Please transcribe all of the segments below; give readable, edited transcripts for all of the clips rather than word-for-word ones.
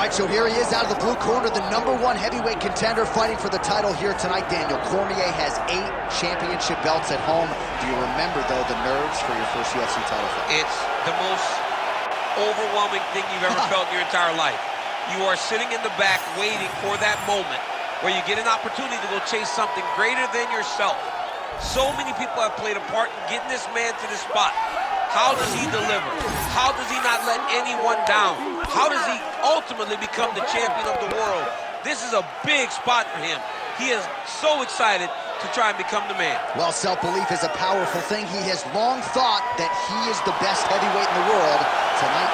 right, so here he is out of the blue corner, the #1 heavyweight contender fighting for the title here tonight. Daniel Cormier has 8 championship belts at home. Do you remember, though, the nerves for your first UFC title fight? It's the most overwhelming thing you've ever felt in your entire life. You are sitting in the back waiting for that moment where you get an opportunity to go chase something greater than yourself. So many people have played a part in getting this man to this spot. How does he deliver? How does he not let anyone down? How does he ultimately become the champion of the world? This is a big spot for him. He is so excited to try and become the man. Well, self-belief is a powerful thing. He has long thought that he is the best heavyweight in the world. Tonight,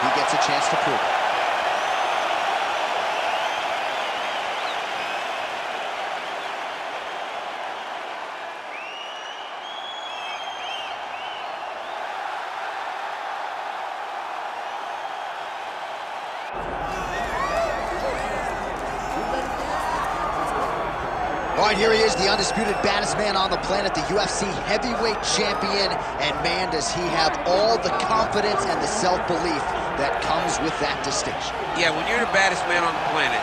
he gets a chance to prove it. All right, here he is, the undisputed baddest man on the planet, the UFC heavyweight champion. And man, does he have all the confidence and the self-belief that comes with that distinction. Yeah, when you're the baddest man on the planet,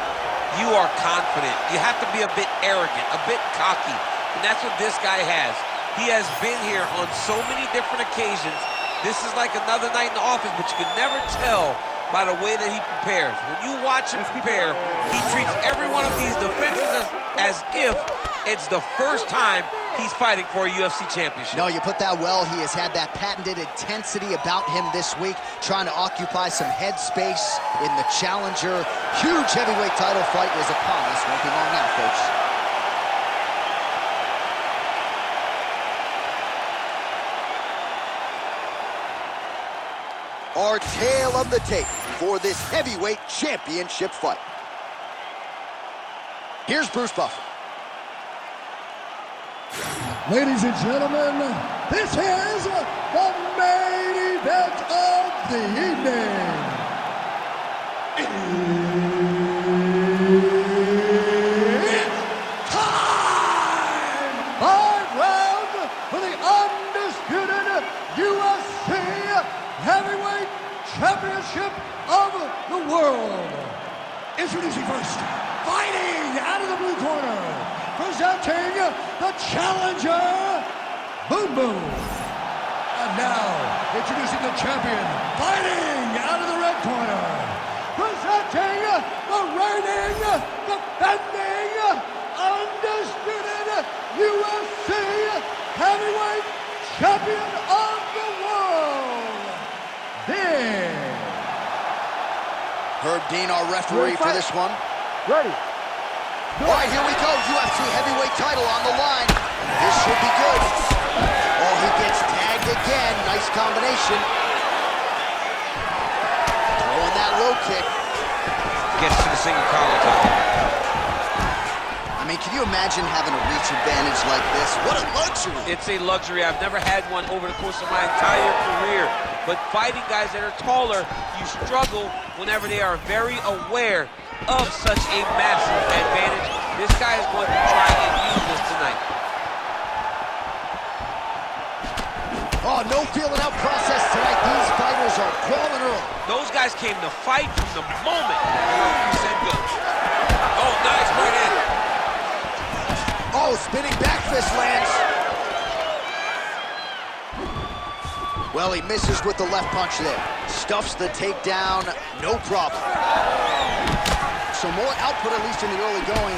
you are confident. You have to be a bit arrogant, a bit cocky. And that's what this guy has. He has been here on so many different occasions. This is like another night in the office, but you can never tell by the way that he prepares. When you watch him prepare, he treats every one of these defenses as if it's the first time he's fighting for a UFC championship. No, you put that well. He has had that patented intensity about him this week, trying to occupy some head space in the challenger. Huge heavyweight title fight is upon us. Won't be long now, folks. Our tale of the tape for this heavyweight championship fight. Here's Bruce Buffer. Ladies and gentlemen, this is the main event of the evening. It's time! 5 rounds for the undisputed UFC Heavyweight Championship of the world. Introducing first, fighting out of the blue corner, presenting the challenger, Boom Boom. And now, introducing the champion, fighting out of the red corner, presenting the reigning, defending, undisputed UFC Heavyweight Champion of the world, Dean. Herb Dean, our referee for this one. Ready. All right, here we go. UFC heavyweight title on the line. This should be good. Oh, he gets tagged again. Nice combination. Throwing that low kick. Gets to the single collar tie. I mean, can you imagine having a reach advantage like this? What a luxury. It's a luxury. I've never had one over the course of my entire career. But fighting guys that are taller, you struggle whenever they are very aware of such a massive advantage. This guy is going to try and use this tonight. Oh, no feeling out process tonight. These fighters are crawling early. Those guys came to fight from the moment he said go. Oh, nice, right in. Oh, spinning back fist lands. Well, he misses with the left punch there. Stuffs the takedown, no problem. So more output, at least in the early going.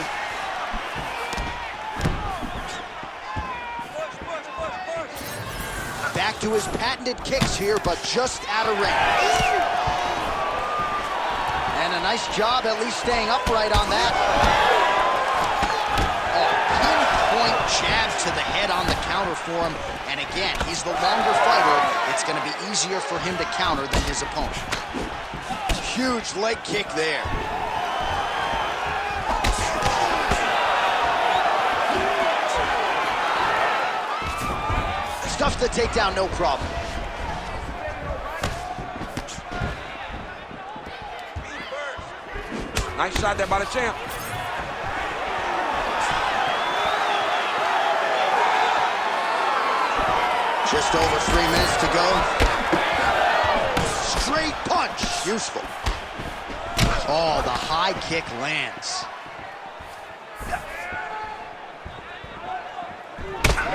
Back to his patented kicks here, but just out of range. And a nice job at least staying upright on that. Pinpoint jab to the head on the counter for him. And again, he's the longer fighter. It's going to be easier for him to counter than his opponent. Huge leg kick there. Stuffs the takedown, no problem. Nice shot there by the champ. Just over 3 minutes to go. Straight punch, useful. Oh, the high kick lands.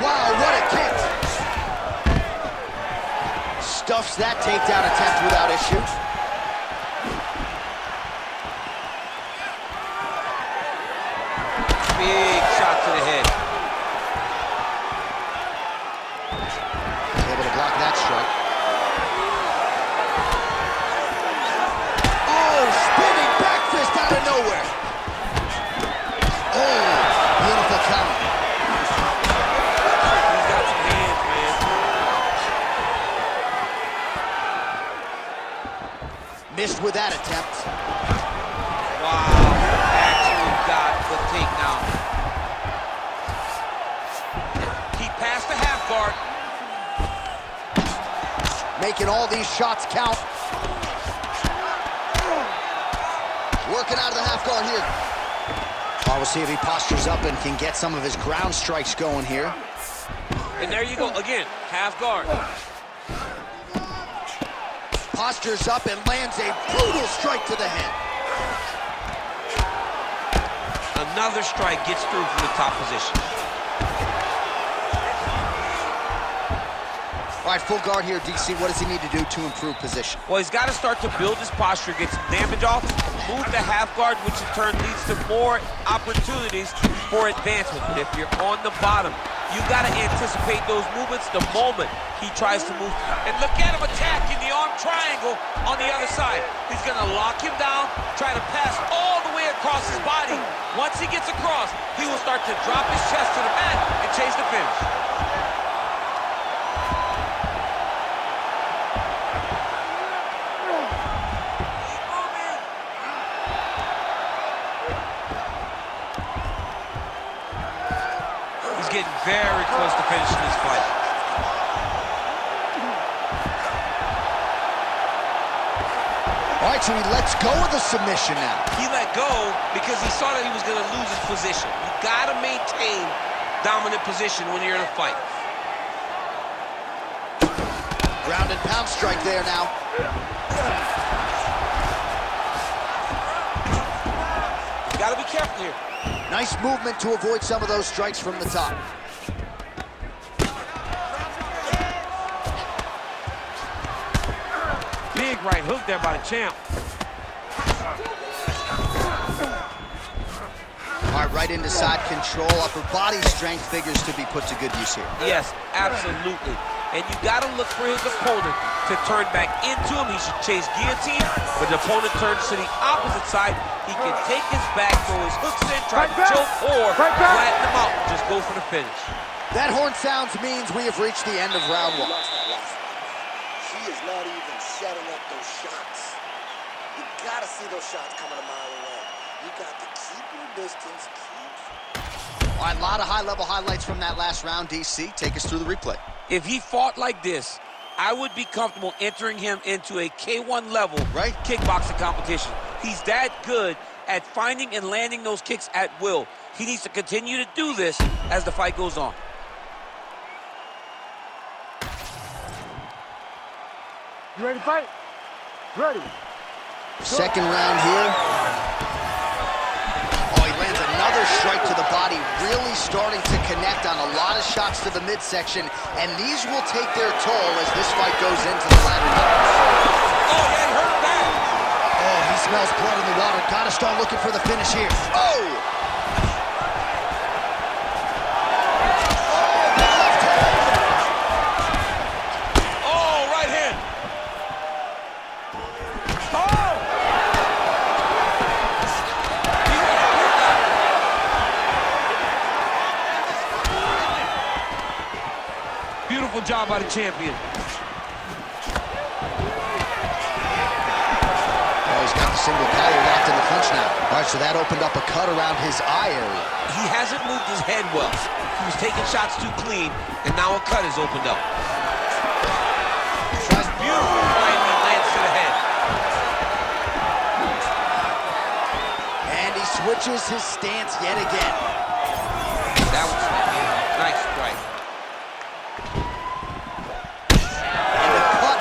Wow, what a kick! Stuffs that takedown attempt without issue. Big shot to the head. Able to block that strike. Oh, spinning back fist out of nowhere. Oh, beautiful counter. He's got some hands, man. Missed with that attempt. Wow, actually got the takedown. He passed the half guard. Making all these shots count. Working out of the half guard here. Oh, we'll see if he postures up and can get some of his ground strikes going here. And there you go, again, half guard. Postures up and lands a brutal strike to the head. Another strike gets through from the top position. All right, full guard here, DC. What does he need to do to improve position? Well, he's got to start to build his posture, get some damage off, move to half guard, which in turn leads to more opportunities for advancement. But if you're on the bottom, you got to anticipate those movements the moment he tries to move. And look at him attacking the arm triangle on the other side. He's going to lock him down, try to pass all the way across his body. Once he gets across, he will start to drop his chest to the mat and chase the finish. Getting very close to finishing this fight. All right, so he lets go of the submission now. He let go because he saw that he was going to lose his position. You got to maintain dominant position when you're in a fight. Ground and pound strike there now. You got to be careful here. Nice movement to avoid some of those strikes from the top. Big right hook there by the champ. All right, right into side control. Upper body strength figures to be put to good use here. Yes, absolutely. And you got to look for his opponent to turn back into him. He should chase guillotine, but the opponent turns to the opposite side. He can take his back, throw his hooks in, try to choke, or flatten him out. Just go for the finish. That horn sounds means we have reached the end of round one. She is not even setting up those shots. You gotta see those shots coming a mile away. You got to keep your distance, All right, a lot of high-level highlights from that last round, DC. Take us through the replay. If he fought like this, I would be comfortable entering him into a K1 level kickboxing competition. He's that good at finding and landing those kicks at will. He needs to continue to do this as the fight goes on. You ready to fight? Ready. Second round here. Oh, he lands another strike to the body, really starting to connect on a lot of shots to the midsection, and these will take their toll as this fight goes into the latter minutes. Oh, yeah, he hurt that. Oh, he smells blood in the water. Gotta start looking for the finish here. Oh! Beautiful job by the champion. Oh, he's got the single collar locked in the clinch now. All right, so that opened up a cut around his eye area. He hasn't moved his head well. He was taking shots too clean, and now a cut has opened up. Tries beautiful right, and he lands to the head. And he switches his stance yet again. That was nice strike.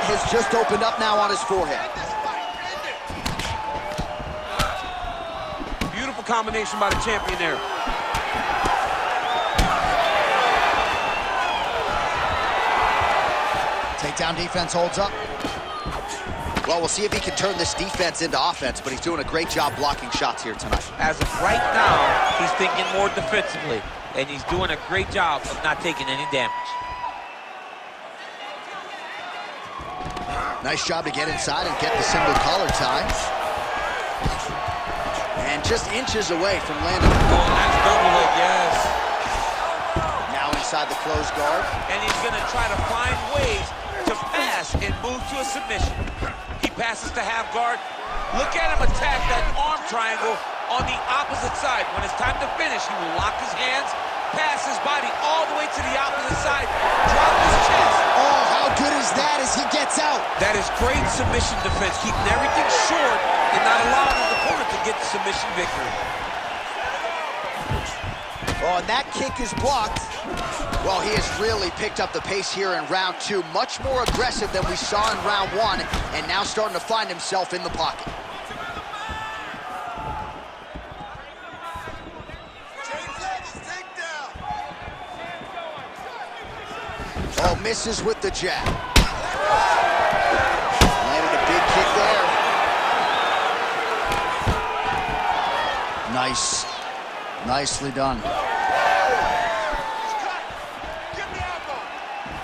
Has just opened up now on his forehead. combination by the champion there. Takedown defense holds up. Well, we'll see if he can turn this defense into offense, but he's doing a great job blocking shots here tonight. As of right now, he's thinking more defensively, and he's doing a great job of not taking any damage. Nice job to get inside and get the single collar tie. And just inches away from landing. Oh, nice double leg, yes. Now inside the closed guard. And he's gonna try to find ways to pass and move to a submission. He passes to half guard. Look at him attack that arm triangle on the opposite side. When it's time to finish, he will lock his hands, pass his body all the way to the opposite side, drop his chest. Oh, how good is that as he gets out? That is great submission defense, keeping everything short and not allowing his opponent to get the submission victory. Oh, and that kick is blocked. Well, he has really picked up the pace here in round 2. Much more aggressive than we saw in round 1, and now starting to find himself in the pocket. Oh, misses with the jab. Landed a big kick there. Nice. Nicely done.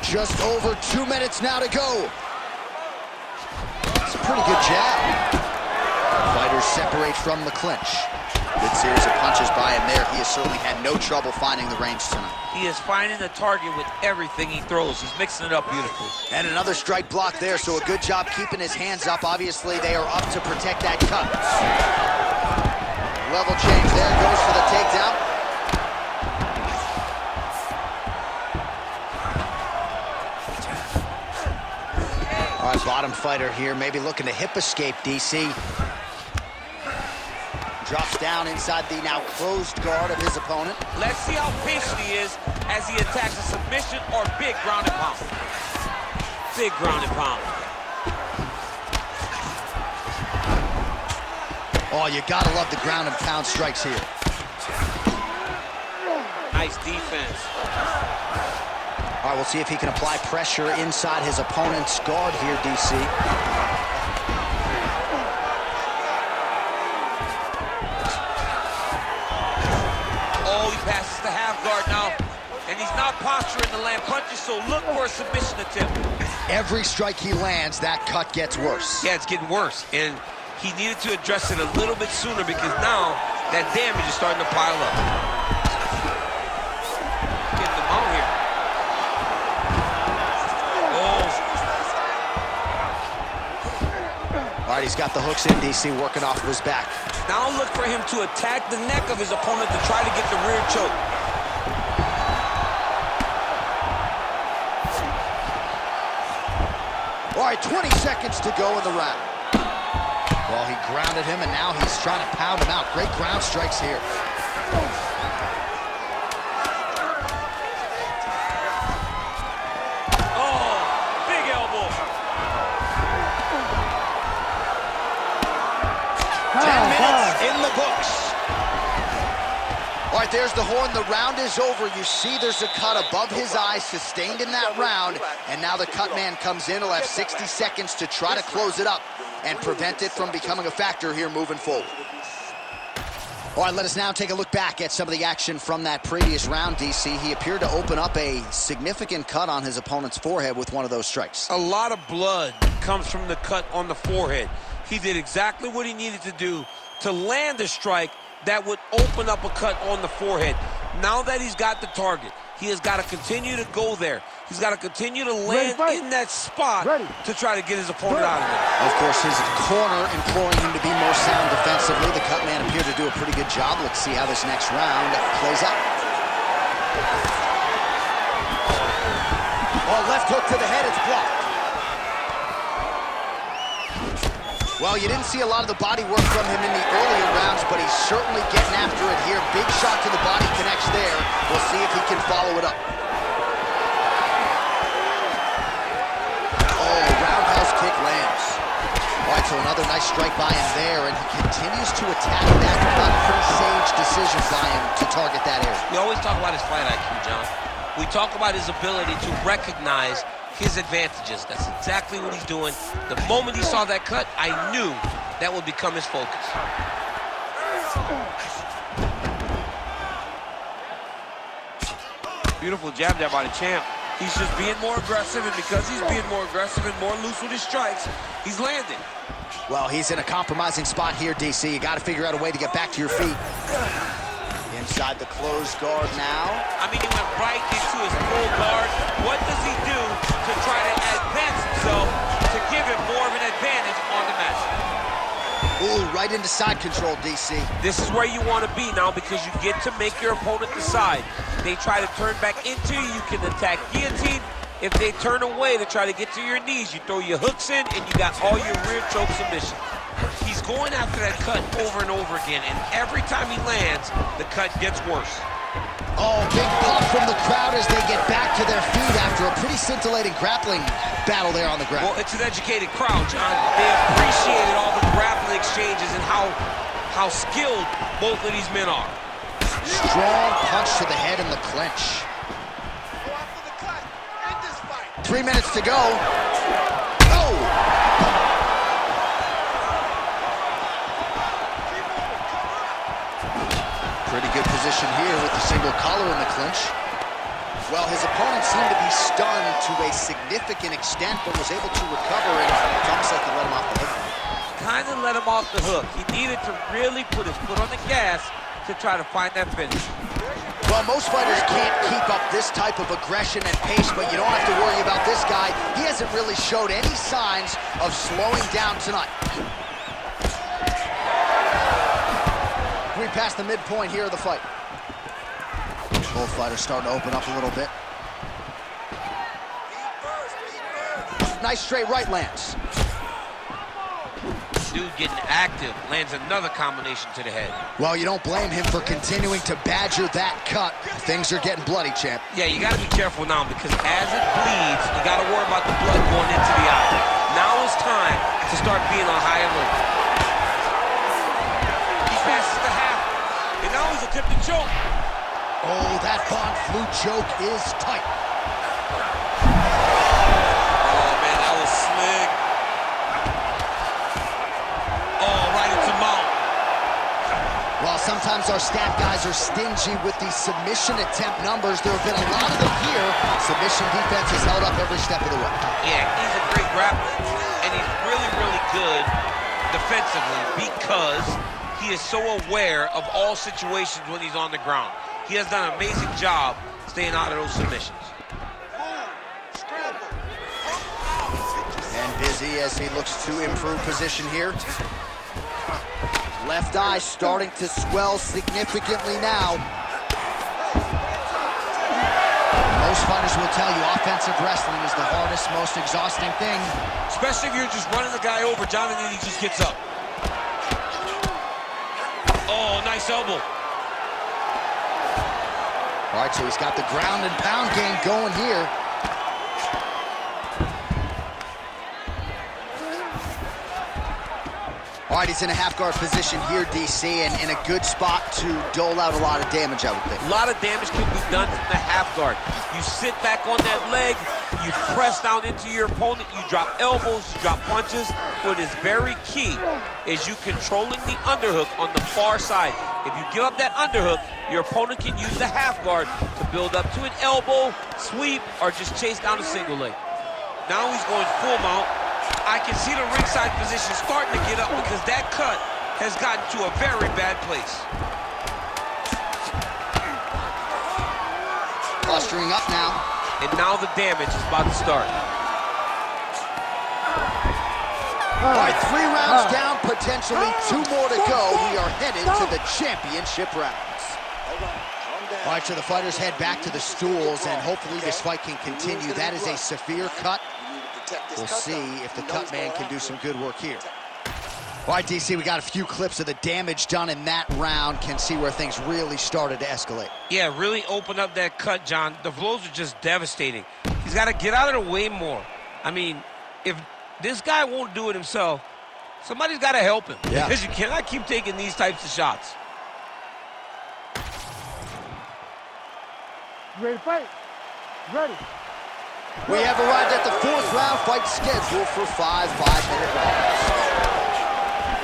Just over 2 minutes now to go. It's a pretty good jab. Fighters separate from the clinch. Good series of punches by him there. He has certainly had no trouble finding the range tonight. He is finding the target with everything he throws. He's mixing it up beautifully. And another strike block there, so a good job keeping his hands up. Obviously, they are up to protect that cut. Level change there, goes for the takedown. All right, bottom fighter here, maybe looking to hip escape, DC. Drops down inside the now closed guard of his opponent. Let's see how patient he is as he attacks a submission or big ground and pound. Big ground and pound. Oh, you gotta love the ground and pound strikes here. Nice defense. All right, we'll see if he can apply pressure inside his opponent's guard here, DC. Oh, he passes the half guard now. And he's not posturing to land punches, so look for a submission attempt. Every strike he lands, that cut gets worse. Yeah, it's getting worse. And he needed to address it a little bit sooner because now that damage is starting to pile up. Getting them out here. All right, he's got the hooks in, DC, working off of his back. Now look for him to attack the neck of his opponent to try to get the rear choke. All right, 20 seconds to go in the round. Well, he grounded him, and now he's trying to pound him out. Great ground strikes here. Oh, big elbow. 10 minutes in the books. All right, there's the horn. The round is over. You see there's a cut above his eye, sustained in that round. And now the cut man comes in. He'll have 60 seconds to try to close it up and prevent it from becoming a factor here moving forward. All right, let us now take a look back at some of the action from that previous round, DC. He appeared to open up a significant cut on his opponent's forehead with one of those strikes. A lot of blood comes from the cut on the forehead. He did exactly what he needed to do to land a strike that would open up a cut on the forehead. Now that he's got the target, he has got to continue to go there. He's got to continue to land in that spot to try to get his opponent out of it. Of course, his corner imploring him to be more sound defensively. The cut man appeared to do a pretty good job. Let's see how this next round plays out. Oh, left hook to the head, it's blocked. Well, you didn't see a lot of the body work from him in the earlier rounds, but he's certainly getting after it here. Big shot to the body connects there. We'll see if he can follow it up. Oh, roundhouse kick lands. All right, right, so another nice strike by him there, and he continues to attack that cut. Pretty sage decision by him to target that area. We always talk about his fight IQ, John. We talk about his ability to recognize his advantages. That's exactly what he's doing. The moment he saw that cut, I knew that would become his focus. Beautiful jab there by the champ. He's just being more aggressive, and because he's being more aggressive and more loose with his strikes, he's landing. Well, he's in a compromising spot here, DC. You got to figure out a way to get back to your feet. Inside the closed guard now. I mean, he went right into his full guard. What does he do to try to advance himself to give him more of an advantage on the mat? Ooh, right into side control, DC. This is where you want to be now, because you get to make your opponent decide. They try to turn back into you, you can attack guillotine. If they turn away to try to get to your knees, you throw your hooks in, and you got all your rear choke submission. He's going after that cut over and over again, and every time he lands, the cut gets worse. Oh, big pop from the crowd as they get back to their feet after a pretty scintillating grappling battle there on the ground. Well, it's an educated crowd, John. They appreciated all the grappling exchanges and how skilled both of these men are. Strong punch to the head in the clinch. 3 minutes to go. Oh! Pretty good position here with the single collar in the clinch. Well, his opponent seemed to be stunned to a significant extent, but was able to recover, and it's almost like he let him off the hook. Kind of let him off the hook. He needed to really put his foot on the gas to try to find that finish. Well, most fighters can't keep up this type of aggression and pace, but you don't have to worry about this guy. He hasn't really showed any signs of slowing down tonight. We passed the midpoint here of the fight. Both fighters starting to open up a little bit. Nice straight right lands. Dude getting active, lands another combination to the head. Well, you don't blame him for continuing to badger that cut. Things are getting bloody, champ. Yeah, you gotta be careful now, because as it bleeds, you gotta worry about the blood going into the eye. Now it's time to start being on high alert. He passes the half, and now he's attempting choke. Oh, that Von Flue choke is tight. Oh, man, that was slick. Oh, right into mount. While sometimes our stat guys are stingy with the submission attempt numbers, there have been a lot of them here. Submission defense has held up every step of the way. Yeah, he's a great grappler, and he's really, really good defensively because he is so aware of all situations when he's on the ground. He has done an amazing job staying out of those submissions. And busy as he looks to improve position here. Left eye starting to swell significantly now. Most fighters will tell you offensive wrestling is the hardest, most exhausting thing. Especially if you're just running the guy over, John, and then he just gets up. Oh, nice elbow. All right, so he's got the ground and pound game going here. All right, he's in a half-guard position here, DC, and in a good spot to dole out a lot of damage, I would think. A lot of damage can be done from the half guard. You sit back on that leg, you press down into your opponent, you drop elbows, you drop punches. What is very key is you controlling the underhook on the far side. If you give up that underhook, your opponent can use the half guard to build up to an elbow, sweep, or just chase down a single leg. Now he's going full mount. I can see the ringside position starting to get up because that cut has gotten to a very bad place. Clustering up now. And now the damage is about to start. All right, 3 rounds down, potentially 2 more to go. We are headed to the championship rounds. All right, so the fighters head back to the stools, and hopefully this fight can continue. That is a severe cut. We'll see if the cut man can do some good work here. All right, DC, we got a few clips of the damage done in that round. Can see where things really started to escalate. Yeah, really opened up that cut, John. The blows are just devastating. He's got to get out of the way more. I mean, if this guy won't do it himself, Somebody's got to help him. Yeah. Because you cannot keep taking these types of shots. You ready to fight? Ready. We have arrived at the 4th round fight scheduled for 5 5-minute rounds.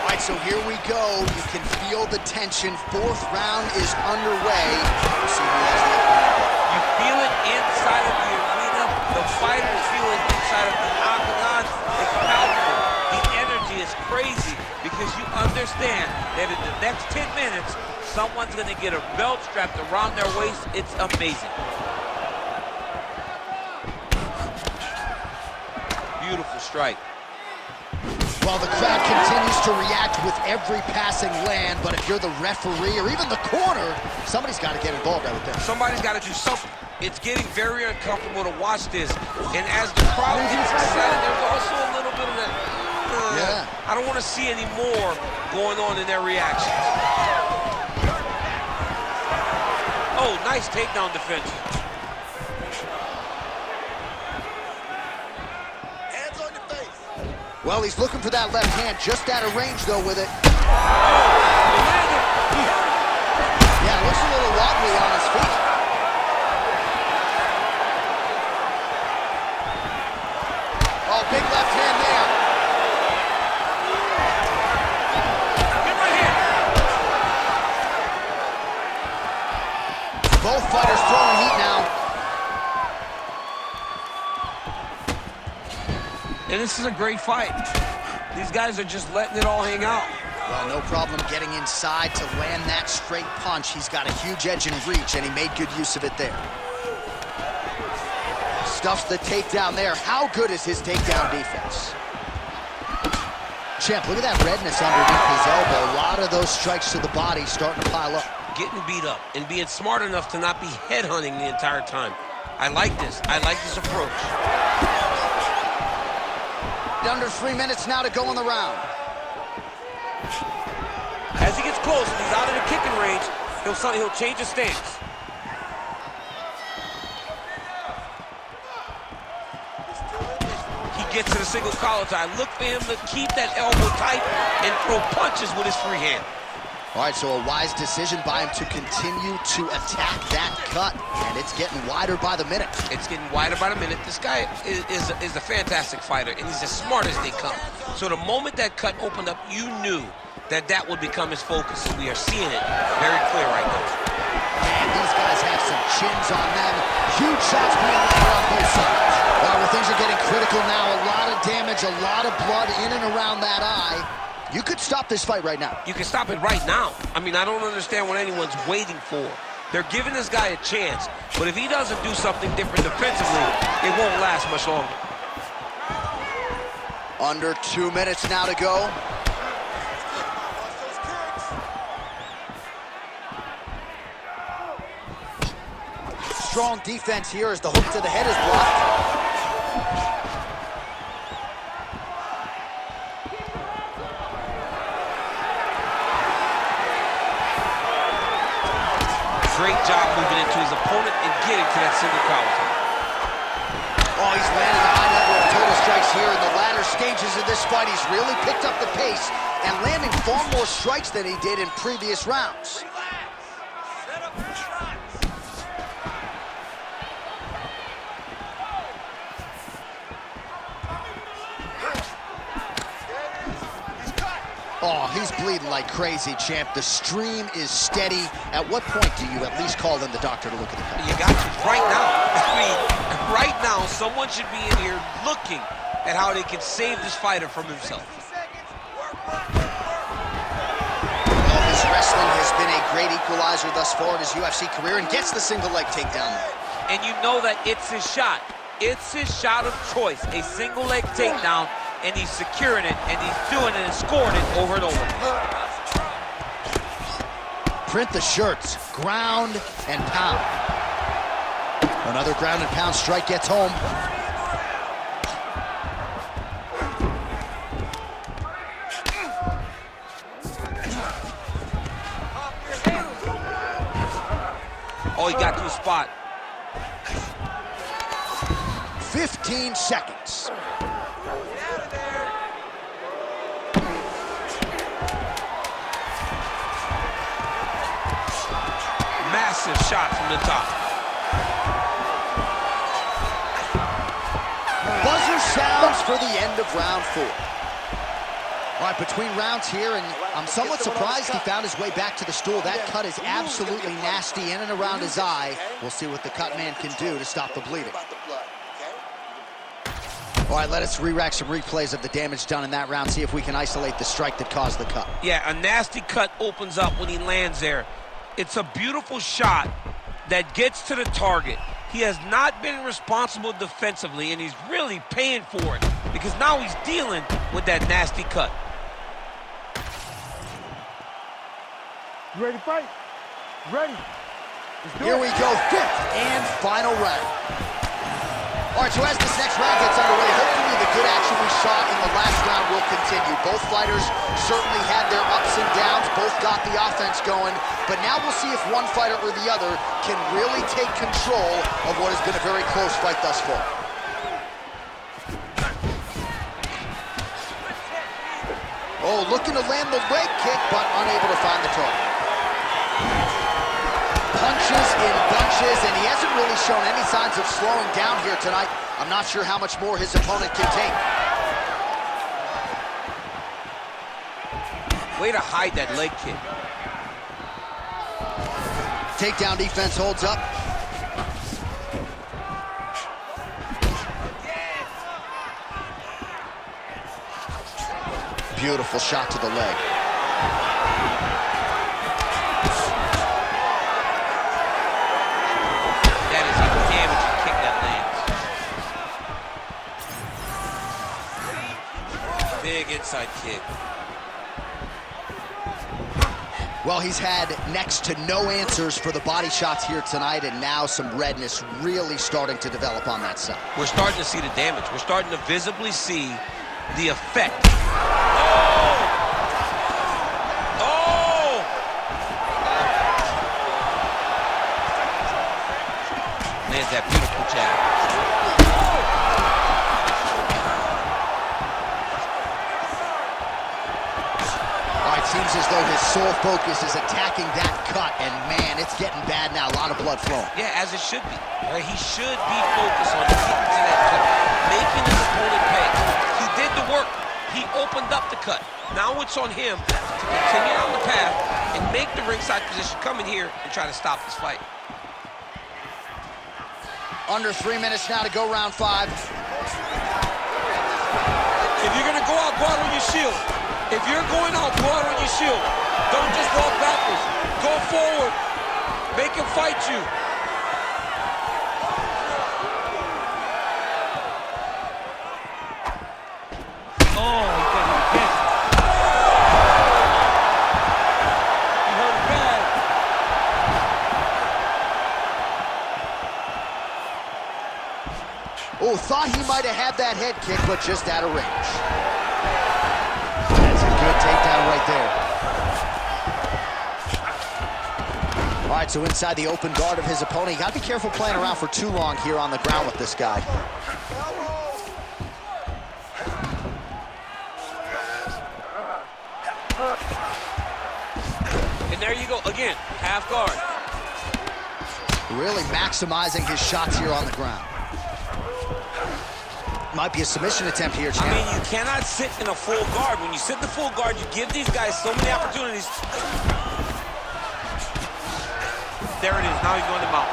All right, so here we go. You can feel the tension. 4th round is underway. We'll see who has the upper hand. You feel it inside of the arena. The fighters feel it inside of the octagon. It's palpable. The energy is crazy because you understand that in the next 10 minutes, someone's going to get a belt strapped around their waist. It's amazing. Beautiful strike. Well, the crowd continues to react with every passing land, but if you're the referee or even the corner, somebody's got to get involved, I would think. Somebody's got to do something. It's getting very uncomfortable to watch this. And as the crowd gets excited, there's also a little bit of that, I don't want to see any more going on in their reactions. Oh, nice takedown defense. Well, he's looking for that left hand, just out of range, though, with it. Yeah, looks a little wobbly on his feet. Oh, big left hand there. Good right hand. Both fighters throwing heat now. And this is a great fight. These guys are just letting it all hang out. Well, no problem getting inside to land that straight punch. He's got a huge edge and reach, and he made good use of it there. Stuffs the takedown there. How good is his takedown defense? Champ, look at that redness underneath his elbow. A lot of those strikes to the body starting to pile up. Getting beat up and being smart enough to not be headhunting the entire time. I like this. I like this approach. Under 3 minutes now to go in the round. As he gets close and he's out of the kicking range, he'll change his stance. He gets to the single collar tie. Look for him to keep that elbow tight and throw punches with his free hand. All right, so a wise decision by him to continue to attack that cut, and it's getting wider by the minute. It's getting wider by the minute. This guy is a fantastic fighter, and he's as smart as they come. So the moment that cut opened up, you knew that that would become his focus, and we are seeing it very clear right now. Man, these guys have some chins on them. Huge shots being landed on both sides. Well, things are getting critical now. A lot of damage, a lot of blood in and around that eye. You could stop this fight right now. You can stop it right now. I mean, I don't understand what anyone's waiting for. They're giving this guy a chance, but if he doesn't do something different defensively, it won't last much longer. Under 2 minutes now to go. Strong defense here as the hook to the head is blocked. Great job moving into his opponent and getting to that single collar tie. Oh, he's landing a high number of total strikes here in the latter stages of this fight. He's really picked up the pace and landing far more strikes than he did in previous rounds. Set up the shots. Oh, he's bleeding like crazy, champ. The stream is steady. At what point do you at least call in the doctor to look at the cut? You got to right now. I mean, right now, someone should be in here looking at how they can save this fighter from himself. Well, his wrestling has been a great equalizer thus far in his UFC career and gets the single leg takedown. And you know that it's his shot. It's his shot of choice, a single leg takedown, and he's securing it, and he's doing it and scoring it over and over. Print the shirts, ground and pound. Another ground and pound strike gets home. Oh, he got to a spot. 15 seconds. massive shot from the top. Buzzer sounds for the end of round 4. All right, between rounds here, and I'm somewhat surprised he found his way back to the stool. That cut is absolutely nasty in and around his eye. We'll see what the cut man can do to stop the bleeding. All right, let us re-rack some replays of the damage done in that round, see if we can isolate the strike that caused the cut. Yeah, a nasty cut opens up when he lands there. It's a beautiful shot that gets to the target. He has not been responsible defensively, and he's really paying for it because now he's dealing with that nasty cut. You ready to fight? Ready. Here we go, 5th and final round. All right, so as this next round gets underway, hopefully the good action we saw in the last round will continue. Both fighters certainly had their ups and downs, both got the offense going, but now we'll see if one fighter or the other can really take control of what has been a very close fight thus far. Oh, looking to land the leg kick, but unable to find the target. Punches in bunches, and he hasn't really shown any signs of slowing down here tonight. I'm not sure how much more his opponent can take. Way to hide that leg kick. Takedown defense holds up. Beautiful shot to the leg. That is a damaging kick that lands. Big inside kick. Well, he's had next to no answers for the body shots here tonight, and now some redness really starting to develop on that side. We're starting to see the damage. We're starting to visibly see the effect. Oh! Lands that beautiful jab. All right, seems as though his sole focus is attacking that cut, and man, it's getting bad now. A lot of blood flowing. Yeah, as it should be. Right? He should be focused on getting to that cut, making his opponent pay. He did the work. He opened up the cut. Now it's on him to continue on the path and make the ringside position, come in here and try to stop this fight. Under 3 minutes now to go round 5. If you're gonna go out on your shield. If you're going out, go out on your shield. Don't just walk backwards. Go forward. Make him fight you. Oh, he got him again. He hurt bad. Oh, thought he might have had that head kick, but just out of range. That's a good takedown right there. All right, so inside the open guard of his opponent, you got to be careful playing around for too long here on the ground with this guy. And there you go, again, half guard. Really maximizing his shots here on the ground. Might be a submission attempt here, champ. I mean, you cannot sit in a full guard. When you sit in the full guard, you give these guys so many opportunities. There it is. Now he's going to mount.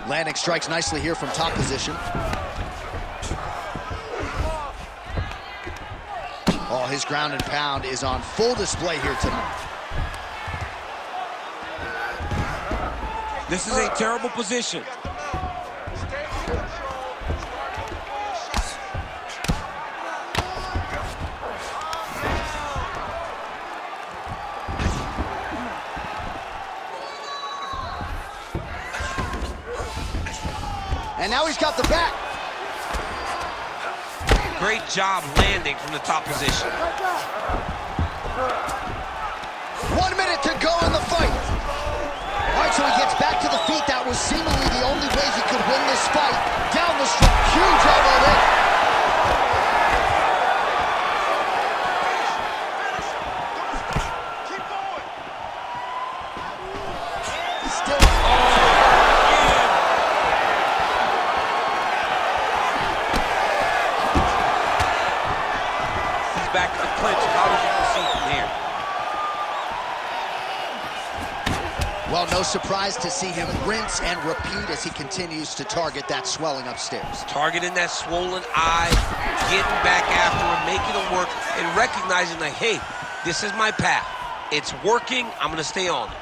Landing strikes nicely here from top position. Oh, his ground and pound is on full display here tonight. This is a terrible position. And now he's got the back. Great job landing from the top position. 1 minute to go in the fight. All right, so he gets back to the feet. That was seemingly the only way he could win this fight. Down the strike, huge elbow there. Still. He's back to the clinch. How does he proceed from here? Well, no surprise to see him rinse and repeat as he continues to target that swelling upstairs. Targeting that swollen eye, getting back after him, making him work, and recognizing that, hey, this is my path. It's working. I'm going to stay on it.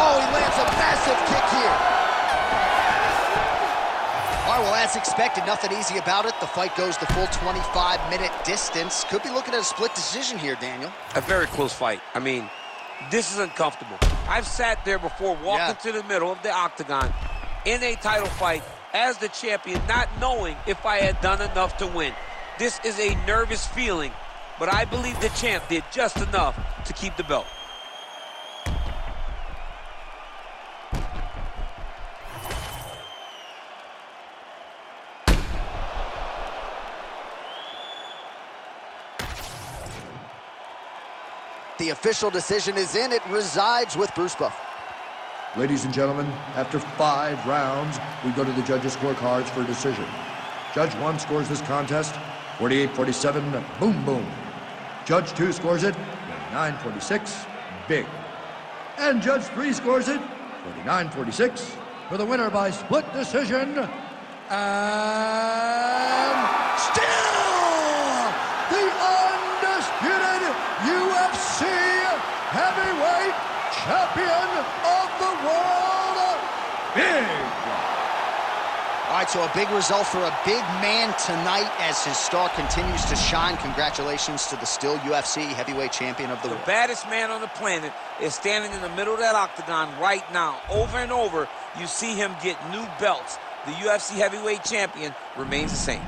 Oh, he lands a massive kick here. All right, well, as expected, nothing easy about it. The fight goes the full 25-minute distance. Could be looking at a split decision here, Daniel. A very close fight. I mean, this is uncomfortable. I've sat there before walking to the middle of the octagon in a title fight as the champion, not knowing if I had done enough to win. This is a nervous feeling, but I believe the champ did just enough to keep the belt. The official decision is in. It resides with Bruce Buffer. Ladies and gentlemen, after 5 rounds, we go to the judges' scorecards for a decision. Judge 1 scores this contest 48-47, boom, boom. Judge 2 scores it 49-46, big. And Judge 3 scores it 49-46 for the winner by split decision. And still the undisputed UFC heavyweight champion of the world, Big. All right, so a big result for a big man tonight as his star continues to shine. Congratulations to the still UFC heavyweight champion of the world. The baddest man on the planet is standing in the middle of that octagon right now. Over and over, you see him get new belts. The UFC heavyweight champion remains the same.